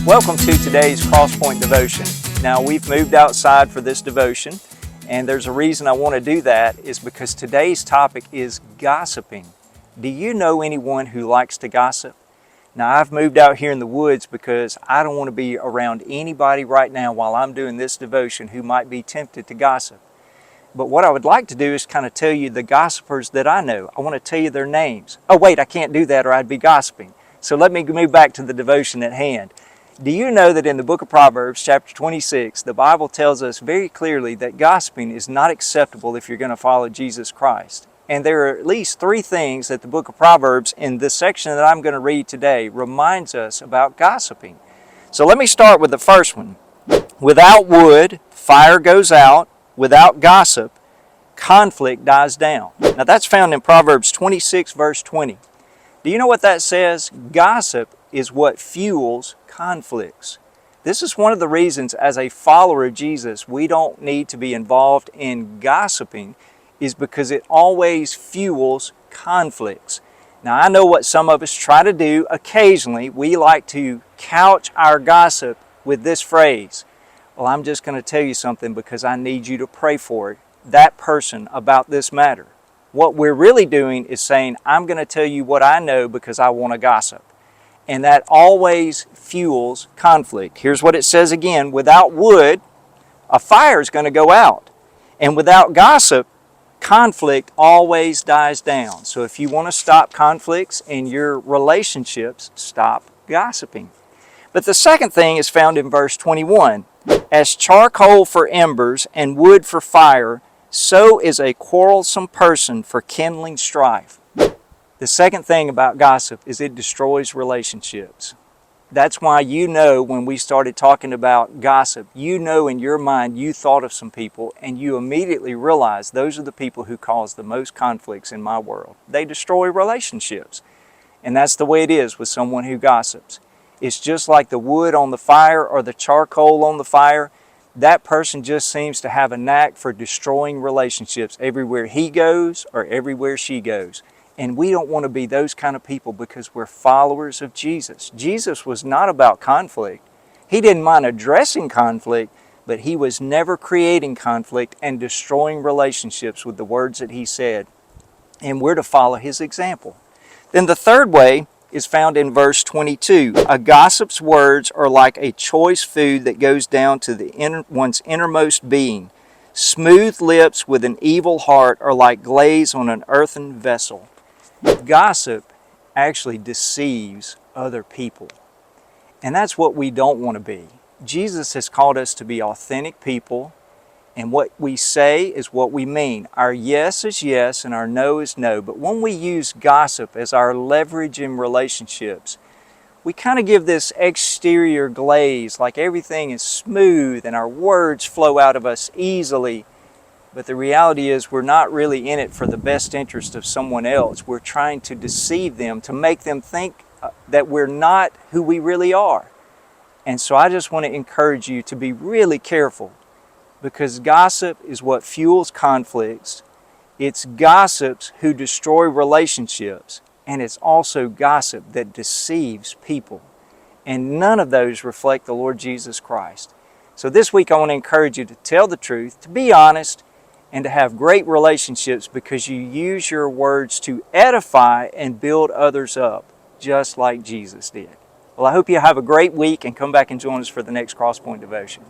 Welcome to today's Crosspoint Devotion. Now, we've moved outside for this devotion, and there's a reason I want to do that is because today's topic is gossiping. Do you know anyone who likes to gossip? Now, I've moved out here in the woods because I don't want to be around anybody right now while I'm doing this devotion who might be tempted to gossip. But what I would like to do is kind of tell you the gossipers that I know. I want to tell you their names. Oh wait, I can't do that or I'd be gossiping. So let me move back to the devotion at hand. Do you know that in the Book of Proverbs, chapter 26, the Bible tells us very clearly that gossiping is not acceptable if you're going to follow Jesus Christ? And there are at least three things that the Book of Proverbs in this section that I'm going to read today reminds us about gossiping. So let me start with the first one. Without wood, fire goes out. Without gossip, conflict dies down. Now that's found in Proverbs 26, verse 20. Do you know what that says? Gossip is what fuels conflicts. This is one of the reasons as a follower of Jesus we don't need to be involved in gossiping, is because it always fuels conflicts. Now I know what some of us try to do occasionally. We like to couch our gossip with this phrase. Well, I'm just going to tell you something because I need you to pray for that person about this matter. What we're really doing is saying, I'm going to tell you what I know because I want to gossip. And that always fuels conflict. Here's what it says again. Without wood, a fire is going to go out. And without gossip, conflict always dies down. So if you want to stop conflicts in your relationships, stop gossiping. But the second thing is found in verse 21. As charcoal for embers and wood for fire, so is a quarrelsome person for kindling strife. The second thing about gossip is it destroys relationships. That's why you know when we started talking about gossip, you know in your mind you thought of some people and you immediately realized those are the people who cause the most conflicts in my world. They destroy relationships. And that's the way it is with someone who gossips. It's just like the wood on the fire or the charcoal on the fire. That person just seems to have a knack for destroying relationships everywhere he goes or everywhere she goes. And we don't want to be those kind of people because we're followers of Jesus. Jesus was not about conflict. He didn't mind addressing conflict, but he was never creating conflict and destroying relationships with the words that he said. And we're to follow his example. Then the third way is found in verse 22. A gossip's words are like a choice food that goes down to one's innermost being. Smooth lips with an evil heart are like glaze on an earthen vessel. Gossip actually deceives other people. And that's what we don't want to be. Jesus has called us to be authentic people, and what we say is what we mean. Our yes is yes and our no is no. But when we use gossip as our leverage in relationships, we kind of give this exterior glaze, like everything is smooth and our words flow out of us easily. But the reality is we're not really in it for the best interest of someone else. We're trying to deceive them, to make them think that we're not who we really are. And so I just want to encourage you to be really careful, because gossip is what fuels conflicts. It's gossips who destroy relationships. And it's also gossip that deceives people. And none of those reflect the Lord Jesus Christ. So this week I want to encourage you to tell the truth, to be honest, and to have great relationships because you use your words to edify and build others up, just like Jesus did. Well, I hope you have a great week and come back and join us for the next Crosspoint Devotion.